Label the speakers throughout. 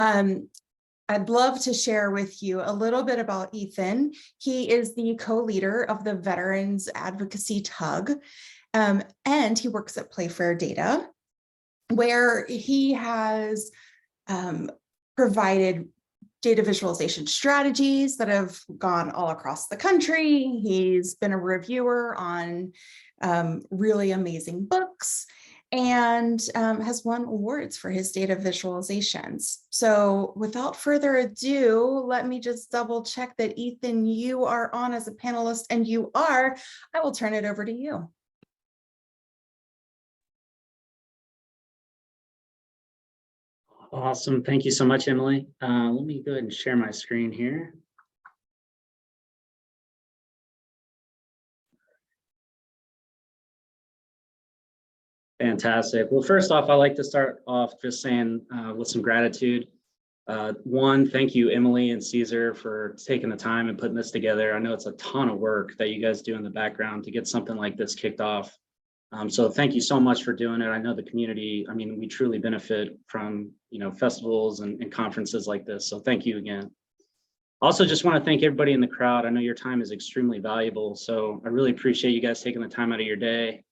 Speaker 1: Um, I'd love to share with you a little bit about Ethan. He is the co-leader of the Veterans Advocacy Tug, and he works at Playfair Data, where he has provided data visualization strategies that have gone all across the country. He's been a reviewer on really amazing books and has won awards for his data visualizations. So without further ado, let me just double check that Ethan, you are on as a panelist, and you are. I will turn it over to you.
Speaker 2: Awesome. Thank you so much, Emily. Let me go ahead and share my screen here. Fantastic. Well, first off, I'd like to start off just saying with some gratitude. One, thank you, Emily and Caesar, for taking the time and putting this together. I know it's a ton of work that you guys do in the background to get something like this kicked off. So thank you so much for doing it. I know the community, I mean, we truly benefit from, festivals and conferences like this. So thank you again. Also, just want to thank everybody in the crowd. I know your time is extremely valuable. So I really appreciate you guys taking the time out of your day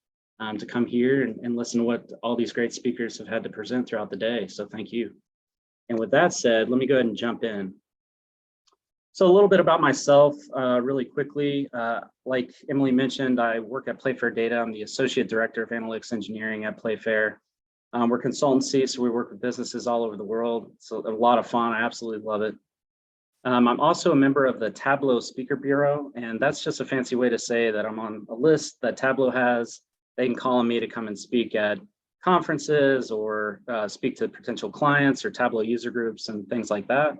Speaker 2: to come here and listen to what all these great speakers have had to present throughout the day. So thank you. And with that said, let me go ahead and jump in. So a little bit about myself really quickly. Like Emily mentioned, I work at Playfair Data. I'm the Associate Director of Analytics Engineering at Playfair. We're consultancy, so we work with businesses all over the world. So a lot of fun. I absolutely love it. I'm also a member of the Tableau Speaker Bureau, and that's just a fancy way to say that I'm on a list that Tableau has. They can call on me to come and speak at conferences or speak to potential clients or Tableau user groups and things like that.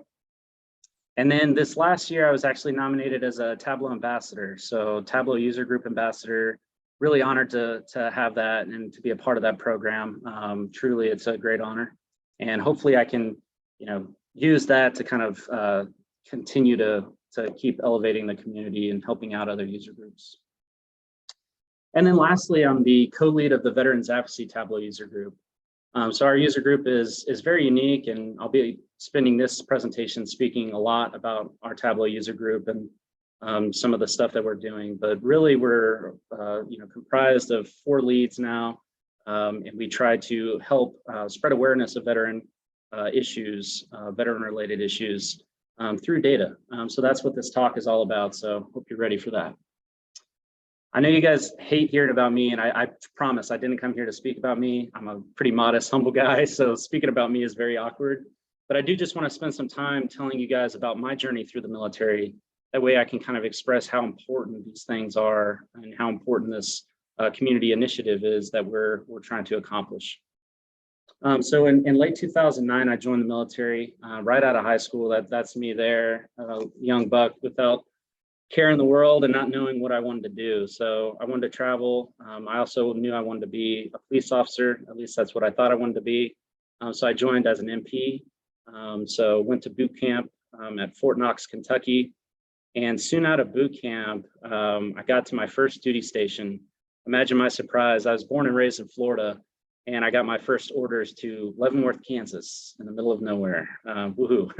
Speaker 2: And then this last year, I was actually nominated as a Tableau ambassador. So Tableau user group ambassador, really honored to have that and to be a part of that program. Truly, it's a great honor. And hopefully I can, use that to kind of continue to keep elevating the community and helping out other user groups. And then lastly, I'm the co-lead of the Veterans Advocacy Tableau user group. So our user group is very unique, and I'll be spending this presentation speaking a lot about our Tableau user group and some of the stuff that we're doing. But really, we're comprised of 4 leads now, and we try to help spread awareness of veteran issues, veteran-related issues through data. So that's what this talk is all about. So hope you're ready for that. I know you guys hate hearing about me, and I promise I didn't come here to speak about me. I'm a pretty modest, humble guy, so speaking about me is very awkward. But I do just want to spend some time telling you guys about my journey through the military. That way I can kind of express how important these things are and how important this community initiative is that we're trying to accomplish. So in late 2009, I joined the military right out of high school. That's me there, young buck without care in the world and not knowing what I wanted to do. So I wanted to travel. I also knew I wanted to be a police officer. At least that's what I thought I wanted to be. So I joined as an MP. So went to boot camp at Fort Knox, Kentucky. And soon out of boot camp, I got to my first duty station. Imagine my surprise. I was born and raised in Florida, and I got my first orders to Leavenworth, Kansas, in the middle of nowhere. Woohoo.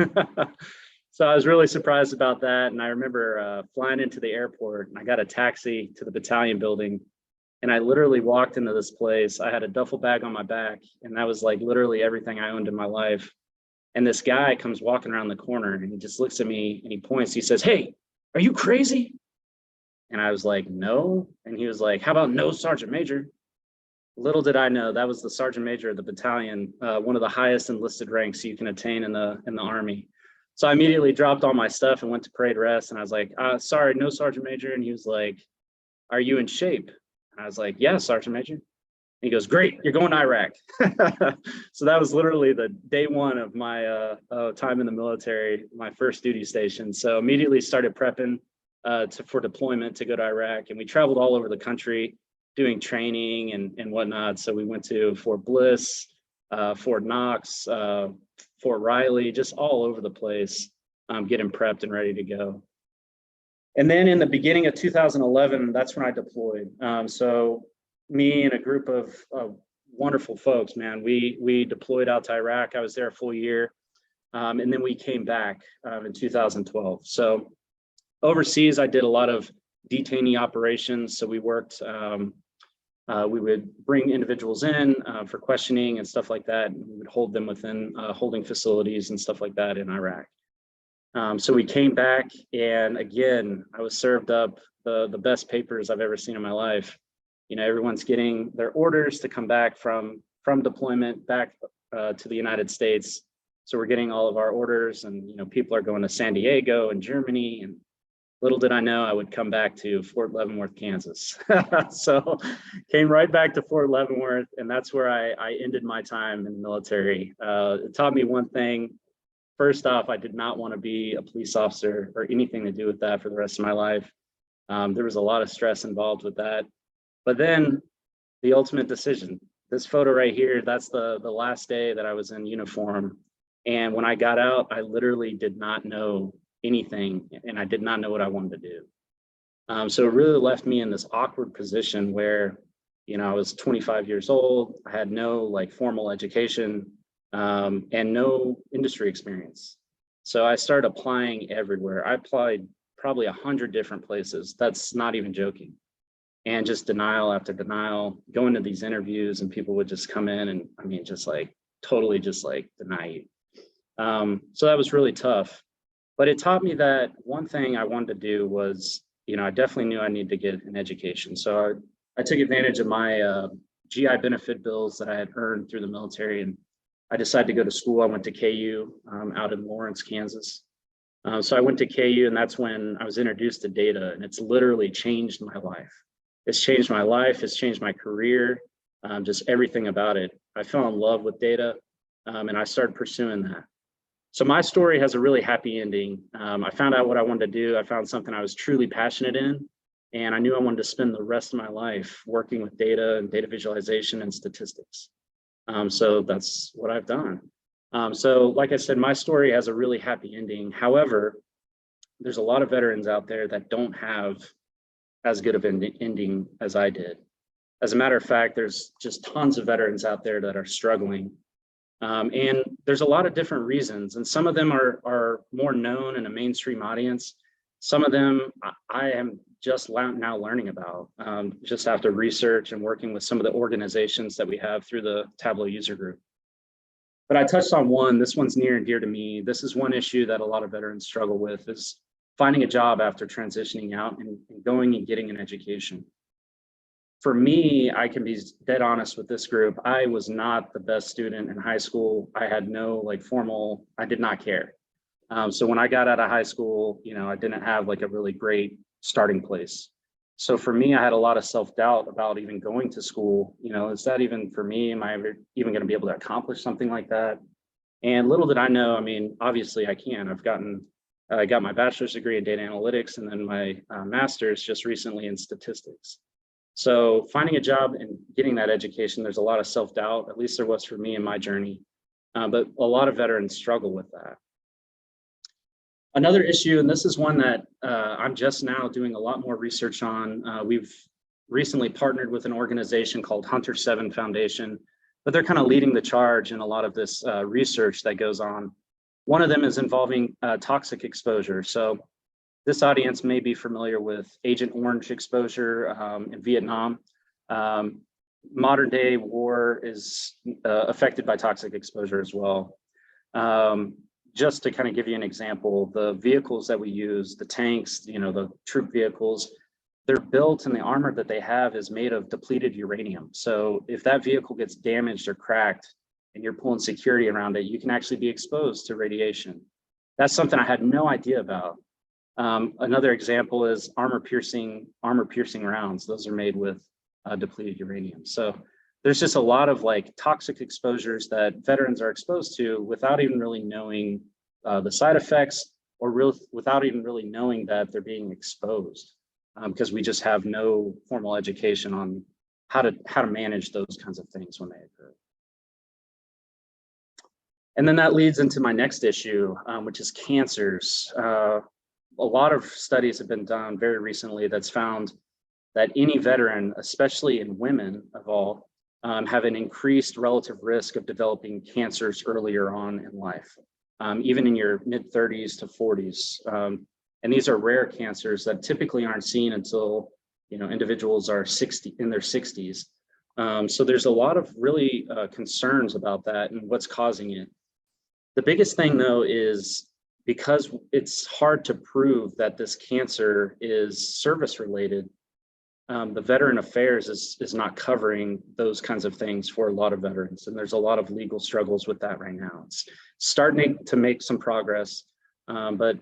Speaker 2: So I was really surprised about that. And I remember flying into the airport, and I got a taxi to the battalion building. And I literally walked into this place. I had a duffel bag on my back, and that was like literally everything I owned in my life. And this guy comes walking around the corner, and he just looks at me and he points. He says, "Hey, are you crazy?" And I was like, "No." And he was like, "How about no, Sergeant Major?" Little did I know that was the Sergeant Major of the battalion, one of the highest enlisted ranks you can attain in the Army. So I immediately dropped all my stuff and went to parade rest. And I was like, "Sorry, no, Sergeant Major." And he was like, "Are you in shape?" And I was like, "Yeah, Sergeant Major." And he goes, "Great, you're going to Iraq." So that was literally the day one of my time in the military, my first duty station. So immediately started prepping for deployment to go to Iraq. And we traveled all over the country doing training and whatnot. So we went to Fort Bliss, Fort Knox, Fort Riley, just all over the place, getting prepped and ready to go. And then in the beginning of 2011, that's when I deployed. So me and a group of wonderful folks, man, we deployed out to Iraq. I was there a full year. And then we came back in 2012. So overseas, I did a lot of detainee operations. So we worked, we would bring individuals in for questioning and stuff like that. And we would hold them within holding facilities and stuff like that in Iraq. So we came back, and again, I was served up the best papers I've ever seen in my life. You know, everyone's getting their orders to come back from deployment back to the United States. So we're getting all of our orders, and you know, people are going to San Diego and Germany, and little did I know I would come back to Fort Leavenworth, Kansas. So came right back to Fort Leavenworth, and that's where I ended my time in the military. It taught me one thing. First off, I did not want to be a police officer or anything to do with that for the rest of my life. There was a lot of stress involved with that. But then the ultimate decision, this photo right here, that's the last day that I was in uniform. And when I got out, I literally did not know anything, and I did not know what I wanted to do. So it really left me in this awkward position where, you know, I was 25 years old. I had no like formal education and no industry experience. So I started applying everywhere. I applied probably 100 different places. That's not even joking. And just denial after denial, going to these interviews, and people would just come in and, I mean, just like totally just like deny you. So that was really tough. But it taught me that one thing I wanted to do was, you know, I definitely knew I needed to get an education. So I took advantage of my GI benefit bills that I had earned through the military, and I decided to go to school. I went to KU out in Lawrence, Kansas. So I went to KU, and that's when I was introduced to data, and it's literally changed my life. It's changed my life. It's changed my career, just everything about it. I fell in love with data, and I started pursuing that. So my story has a really happy ending. I found out what I wanted to do. I found something I was truly passionate in, and I knew I wanted to spend the rest of my life working with data and data visualization and statistics. So that's what I've done. So like I said, my story has a really happy ending. However, there's a lot of veterans out there that don't have as good of an ending as I did. As a matter of fact, there's just tons of veterans out there that are struggling. And there's a lot of different reasons, and some of them are more known in a mainstream audience. Some of them I am just now learning about, just after research and working with some of the organizations that we have through the Tableau user group. But I touched on one. This one's near and dear to me. This is one issue that a lot of veterans struggle with, is finding a job after transitioning out and going and getting an education. For me, I can be dead honest with this group. I was not the best student in high school. I had no like formal, I did not care. So when I got out of high school, you know, I didn't have like a really great starting place. So for me, I had a lot of self-doubt about even going to school. You know, is that even for me? Am I ever even going to be able to accomplish something like that? And little did I know, I mean, obviously I can. I got my bachelor's degree in data analytics, and then my master's just recently in statistics. So finding a job and getting that education, there's a lot of self-doubt, at least there was for me in my journey, but a lot of veterans struggle with that. Another issue, and this is one that I'm just now doing a lot more research on, we've recently partnered with an organization called Hunter 7 Foundation, but they're kind of leading the charge in a lot of this research that goes on. One of them is involving toxic exposure. So this audience may be familiar with Agent Orange exposure in Vietnam. Modern day war is affected by toxic exposure as well. Just to kind of give you an example, the vehicles that we use, the tanks, you know, the troop vehicles, they're built, and the armor that they have is made of depleted uranium. So if that vehicle gets damaged or cracked and you're pulling security around it, you can actually be exposed to radiation. That's something I had no idea about. Another example is armor piercing rounds. Those are made with depleted uranium. So there's just a lot of like toxic exposures that veterans are exposed to without even really knowing the side effects, or without even really knowing that they're being exposed, because we just have no formal education on how to manage those kinds of things when they occur. And then that leads into my next issue, which is cancers. A lot of studies have been done very recently that's found that any veteran, especially in women of all, have an increased relative risk of developing cancers earlier on in life. even in your mid 30s to 40s. And these are rare cancers that typically aren't seen until, individuals are in their 60s. So there's a lot of really concerns about that and what's causing it. The biggest thing, though, is because it's hard to prove that this cancer is service related, the Veteran Affairs is not covering those kinds of things for a lot of veterans. And there's a lot of legal struggles with that right now. It's starting to make some progress, but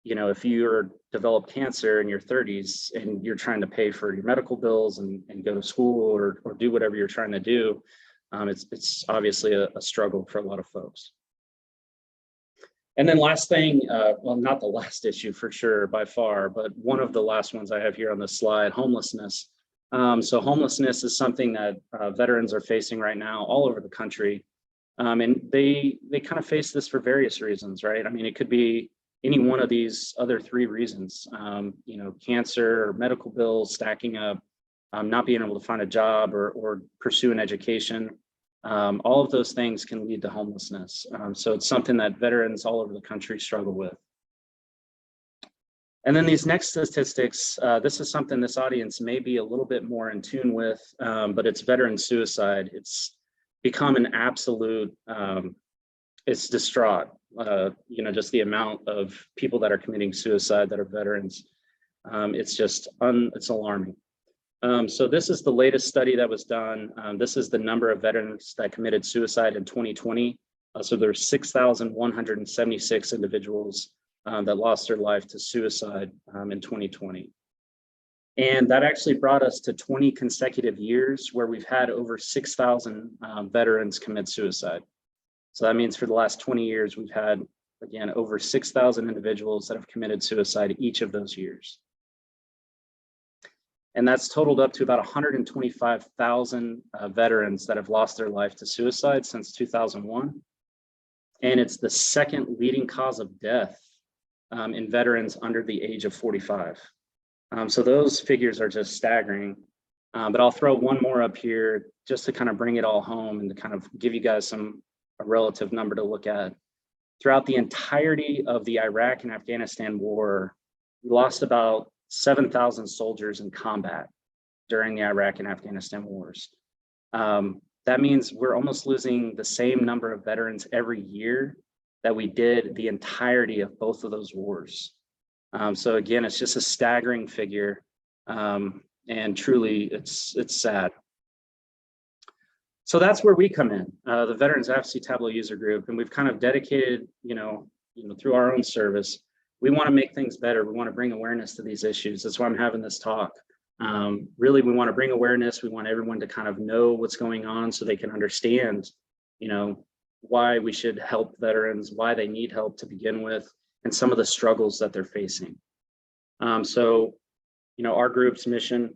Speaker 2: if you develop cancer in your 30s and you're trying to pay for your medical bills and go to school or do whatever you're trying to do, it's obviously a struggle for a lot of folks. And then last thing, well, not the last issue for sure by far, but one of the last ones I have here on this slide, homelessness. So homelessness is something that veterans are facing right now all over the country. And they kind of face this for various reasons, right? I mean, it could be any one of these other three reasons, cancer, or medical bills stacking up, not being able to find a job or pursue an education. All of those things can lead to homelessness. So it's something that veterans all over the country struggle with. And then these next statistics, this is something this audience may be a little bit more in tune with, but it's veteran suicide. It's become an absolute, it's distraught. Just the amount of people that are committing suicide that are veterans. It's alarming. So this is the latest study that was done. This is the number of veterans that committed suicide in 2020. So there's 6,176 individuals that lost their life to suicide in 2020. And that actually brought us to 20 consecutive years where we've had over 6,000 veterans commit suicide. So that means for the last 20 years, we've had, again, over 6,000 individuals that have committed suicide each of those years. And that's totaled up to about 125,000 veterans that have lost their life to suicide since 2001. And it's the second leading cause of death in veterans under the age of 45. So those figures are just staggering. But I'll throw one more up here just to kind of bring it all home and to kind of give you guys a relative number to look at. Throughout the entirety of the Iraq and Afghanistan war, we lost about 7,000 soldiers in combat during the Iraq and Afghanistan wars. That means we're almost losing the same number of veterans every year that we did the entirety of both of those wars. So again, it's just a staggering figure, and truly it's sad. So that's where we come in, the Veterans Advocacy Tableau User Group, and we've kind of dedicated, through our own service, we want to make things better. We want to bring awareness to these issues. That's why I'm having this talk. Really, we want to bring awareness. We want everyone to kind of know what's going on so they can understand, why we should help veterans, why they need help to begin with, and some of the struggles that they're facing. So, our group's mission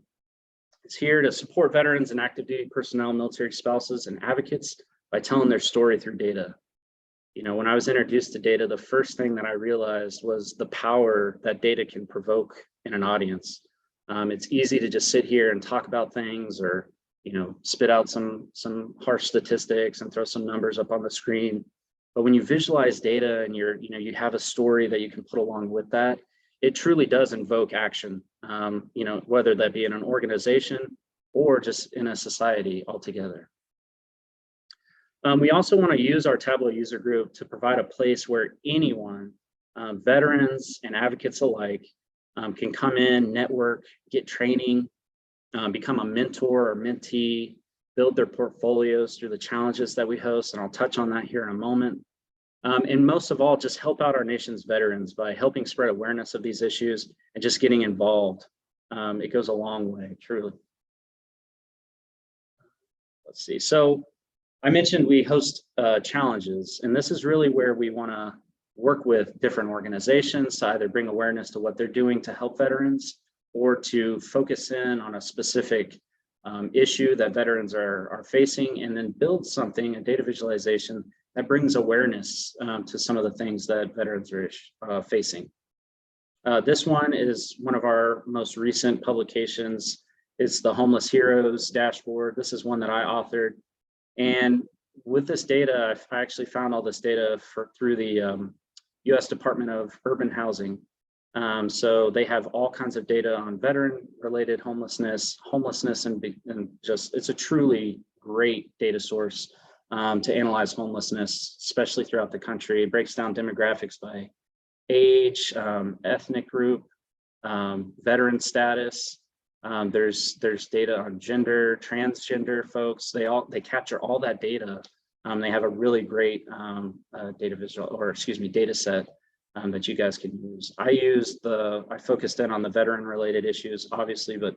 Speaker 2: is here to support veterans and active duty personnel, military spouses, and advocates by telling their story through data. When I was introduced to data, the first thing that I realized was the power that data can provoke in an audience. It's easy to just sit here and talk about things or, spit out some harsh statistics and throw some numbers up on the screen. But when you visualize data and you have a story that you can put along with that, it truly does invoke action, whether that be in an organization or just in a society altogether. We also want to use our Tableau user group to provide a place where anyone, veterans and advocates alike, can come in, network, get training, become a mentor or mentee, build their portfolios through the challenges that we host, and I'll touch on that here in a moment. And most of all, just help out our nation's veterans by helping spread awareness of these issues and just getting involved. It goes a long way, truly. Let's see. So I mentioned we host challenges, and this is really where we want to work with different organizations to either bring awareness to what they're doing to help veterans or to focus in on a specific issue that veterans are facing, and then build something, a data visualization that brings awareness to some of the things that veterans are facing. This one is one of our most recent publications. It's the Homeless Heroes Dashboard. This is one that I authored. And with this data, I actually found all this data through the U.S. Department of Urban Housing. So they have all kinds of data on veteran-related homelessness, and just, it's a truly great data source to analyze homelessness, especially throughout the country. It breaks down demographics by age, ethnic group, veteran status. There's data on gender, transgender folks. They capture all that data. They have a really great data set that you guys can use. I focused in on the veteran related issues, obviously, but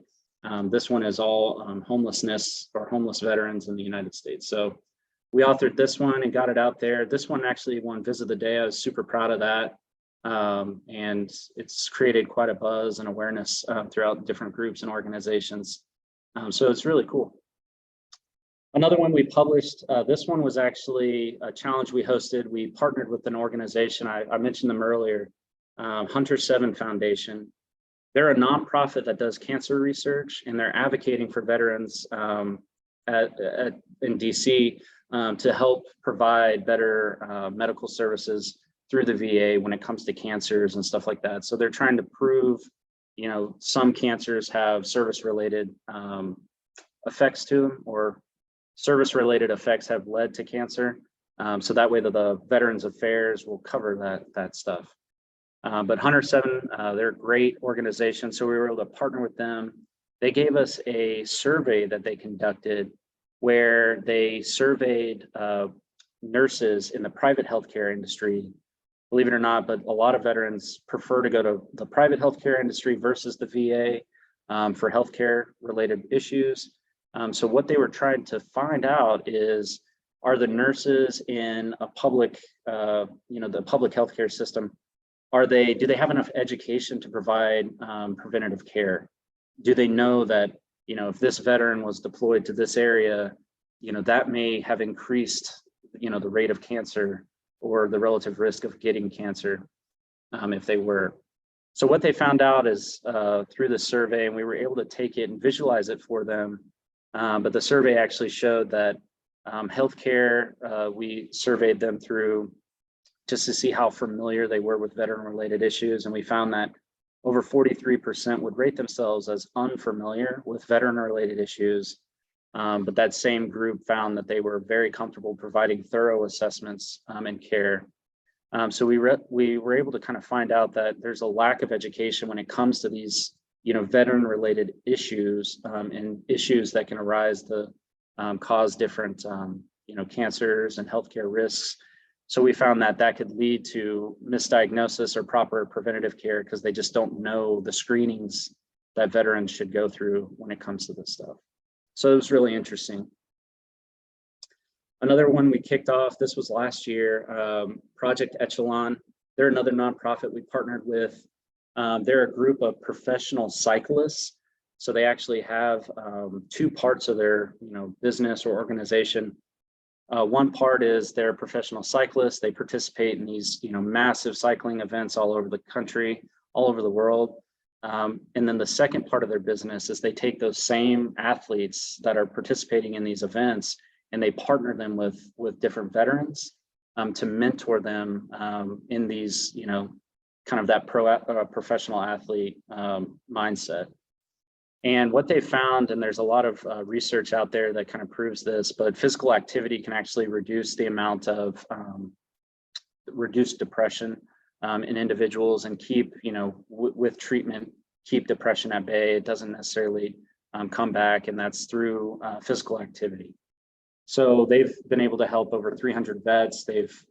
Speaker 2: this one is all homelessness or homeless veterans in the United States. So we authored this one and got it out there. This one actually won Visit the Day. I was super proud of that. And it's created quite a buzz and awareness throughout different groups and organizations. So it's really cool. Another one we published, this one was actually a challenge we hosted. We partnered with an organization, I mentioned them earlier, Hunter 7 Foundation. They're a nonprofit that does cancer research, and they're advocating for veterans in DC to help provide better medical services through the VA when it comes to cancers and stuff like that. So they're trying to prove, some cancers have service-related effects to them, or service-related effects have led to cancer. So that way the Veterans Affairs will cover that stuff. But Hunter 7, they're a great organization. So we were able to partner with them. They gave us a survey that they conducted where they surveyed nurses in the private healthcare industry. Believe it or not, but a lot of veterans prefer to go to the private healthcare industry versus the VA for healthcare related issues. So what they were trying to find out is, are the nurses in a public, the public healthcare system, do they have enough education to provide preventative care? Do they know that, if this veteran was deployed to this area, that may have increased, the rate of cancer or the relative risk of getting cancer if they were. So what they found out is through the survey, and we were able to take it and visualize it for them. But the survey actually showed that healthcare, we surveyed them through just to see how familiar they were with veteran-related issues. And we found that over 43% would rate themselves as unfamiliar with veteran-related issues. But that same group found that they were very comfortable providing thorough assessments and care. So we were able to kind of find out that there's a lack of education when it comes to these veteran-related issues and issues that can arise to cause different, cancers and healthcare risks. So we found that could lead to misdiagnosis or proper preventative care because they just don't know the screenings that veterans should go through when it comes to this stuff. So it was really interesting. Another one we kicked off, this was last year, Project Echelon. They're another nonprofit we partnered with. They're a group of professional cyclists. So they actually have two parts of their business or organization. One part is they're professional cyclists. They participate in these massive cycling events all over the country, all over the world. And then the second part of their business is they take those same athletes that are participating in these events and they partner them with different veterans to mentor them in these kind of that professional athlete mindset. And what they found, and there's a lot of research out there that kind of proves this, but physical activity can actually reduce the amount of reduced depression in individuals and keep, with treatment, keep depression at bay. It doesn't necessarily come back, and that's through physical activity. So they've been able to help over 300 vets. They've,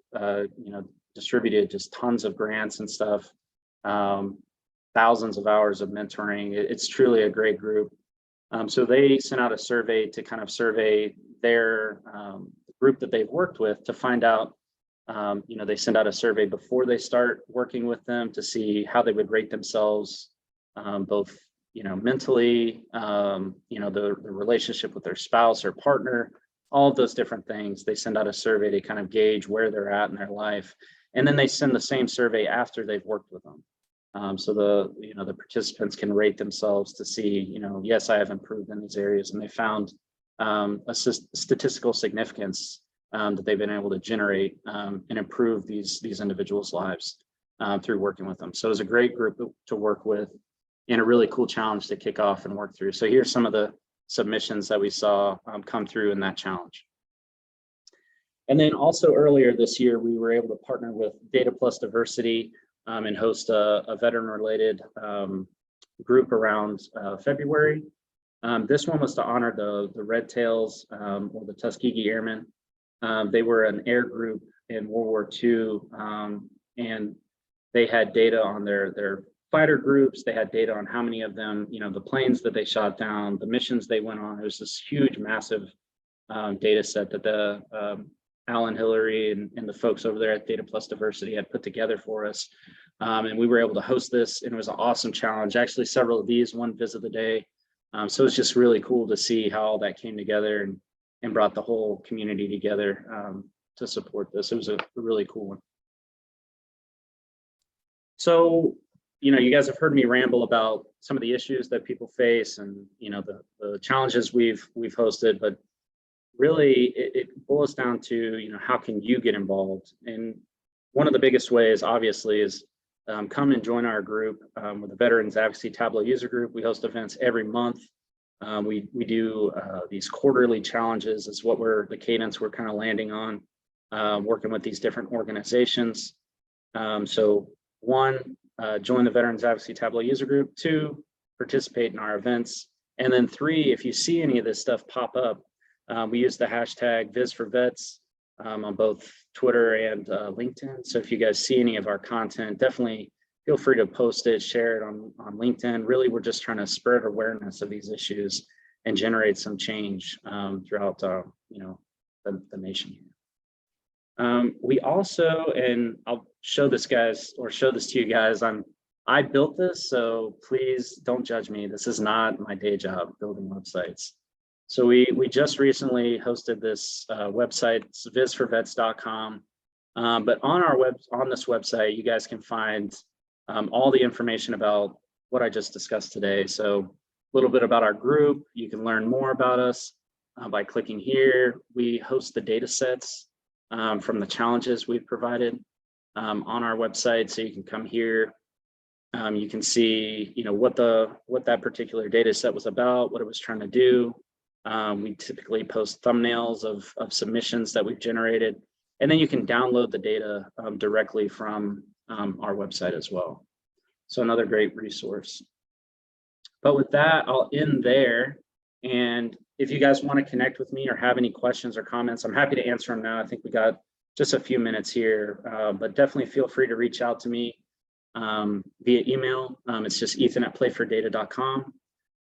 Speaker 2: distributed just tons of grants and stuff. Thousands of hours of mentoring. It's truly a great group. So they sent out a survey to kind of survey their group that they've worked with to find out, they send out a survey before they start working with them to see how they would rate themselves, both, mentally, the relationship with their spouse or partner, all of those different things. They send out a survey to kind of gauge where they're at in their life. And then they send the same survey after they've worked with them. So the participants can rate themselves to see, yes, I have improved in these areas. And they found a statistical significance that they've been able to generate and improve these individuals' lives through working with them. So it was a great group to work with and a really cool challenge to kick off and work through. So here's some of the submissions that we saw come through in that challenge. And then also earlier this year, we were able to partner with Data Plus Diversity and host a veteran-related group around February. This one was to honor the Red Tails or the Tuskegee Airmen. They were an air group in World War II, and they had data on their fighter groups. They had data on how many of them, the planes that they shot down, the missions they went on. It was this huge, massive data set that the Alan Hillary and the folks over there at Data Plus Diversity had put together for us. And we were able to host this, and it was an awesome challenge. Actually, several of these, one visit of the day. So it's just really cool to see how all that came together and brought the whole community together to support this. It was a really cool one. So, you guys have heard me ramble about some of the issues that people face and, the challenges we've hosted, but really it boils down to, how can you get involved? And one of the biggest ways, obviously, is come and join our group with the Veterans Advocacy Tableau user group. We host events every month. We do these quarterly challenges is what the cadence we're kind of landing on, working with these different organizations. So one, join the Veterans Advocacy Tableau user group. Two, participate in our events. And then three, if you see any of this stuff pop up, we use the hashtag #VisForVets on both Twitter and LinkedIn. So if you guys see any of our content, definitely feel free to post it, share it on LinkedIn. Really, we're just trying to spread awareness of these issues and generate some change throughout the nation here. We also, and I'll show this to you guys. I built this, so please don't judge me. This is not my day job, building websites. So we just recently hosted this website, it's visforvets.com. But on this website, you guys can find all the information about what I just discussed today. So a little bit about our group. You can learn more about us by clicking here. We host the data sets from the challenges we've provided on our website. So you can come here. You can see, what that particular data set was about, what it was trying to do. We typically post thumbnails of submissions that we've generated, and then you can download the data directly from our website as well. So another great resource. But with that, I'll end there. And if you guys want to connect with me or have any questions or comments, I'm happy to answer them now. I think we got just a few minutes here, but definitely feel free to reach out to me via email. It's just ethan@playfordata.com.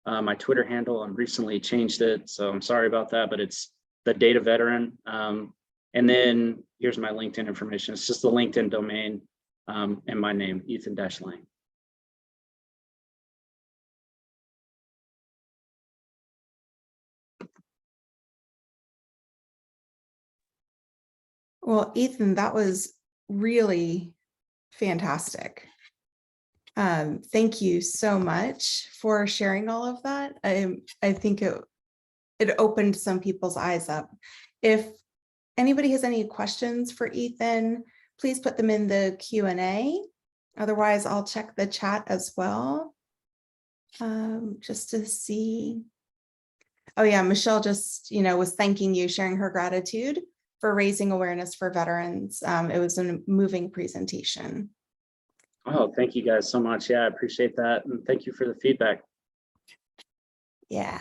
Speaker 2: My Twitter handle, I recently changed it, so I'm sorry about that, but it's the Data Veteran. And then here's my LinkedIn information. It's just the LinkedIn domain and my name, Ethan-Lang.
Speaker 1: Well, Ethan, that was really fantastic. Thank you so much for sharing all of that. I think it opened some people's eyes up. If anybody has any questions for Ethan, please put them in the Q&A. Otherwise, I'll check the chat as well, just to see. Oh yeah, Michelle just, was thanking you, sharing her gratitude for raising awareness for veterans. It was a moving presentation.
Speaker 2: Oh, thank you guys so much. Yeah, I appreciate that. And thank you for the feedback.
Speaker 1: Yeah.